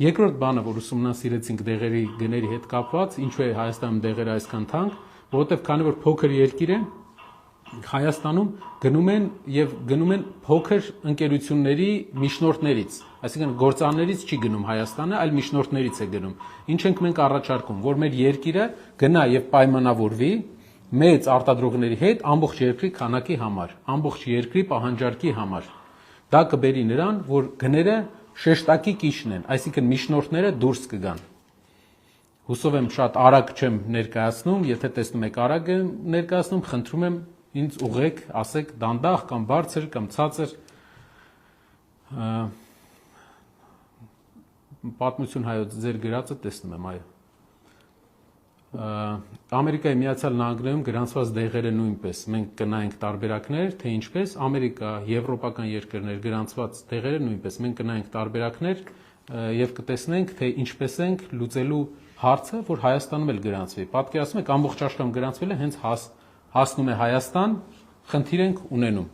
Երկրորդ բանը, որ ուսումնասիրեցինք դեղերի գների հետ կապված, ինչու է Հայաստանում դեղերը այսքան թանկ, որովհետև քանի որ փոքր երկիր է, Հայաստանում գնում են փոքր ընկերությունների միջնորդներից, այսինքն գործարներից չի գնում Հայաստանը, այլ միջնորդներից է գնում։ Ինչ ենք մենք առաջարկում, որ մեր երկիրը գնա եւ պայմանավորվի մեծ արտադրողների հետ ամբողջ երկրի քանակի համար, ամբողջ երկրի պահանջարկի համար։ Դա կբերի նրան, որ գները շեշտակի կիջնեն, այսինքն միջնորդները դուրս կգան։ Հուսով եմ շատ արագ չեմ ներկայացնում, եթե տեսնում եք արագ եմ ներկայացնում, խնդրում եմ ինձ ուղղեք, ասեք դանդաղ կամ բարձր կամ ցածր։ Պատմություն հայոց ձեր գրածը տեսնում եմ, այո։ Ամերիկայի Միացյալ Նահանգներում գրանցված դեղերը նույնպես մենք կնայենք տարբերակներ, թե ինչպես Ամերիկա, եվրոպական երկրներ գրանցված դեղերը նույնպես մենք կնայենք տարբերակներ եւ կտեսնենք, թե ինչպես ենք լուծելու հարցը, որ Հայաստանում էլ գրանցվի։ Պատկերացնում եք, ամբողջ աշխարհում գրանցվել է, հենց հասնում է Հայաստան, խնդիր ենք ունենում։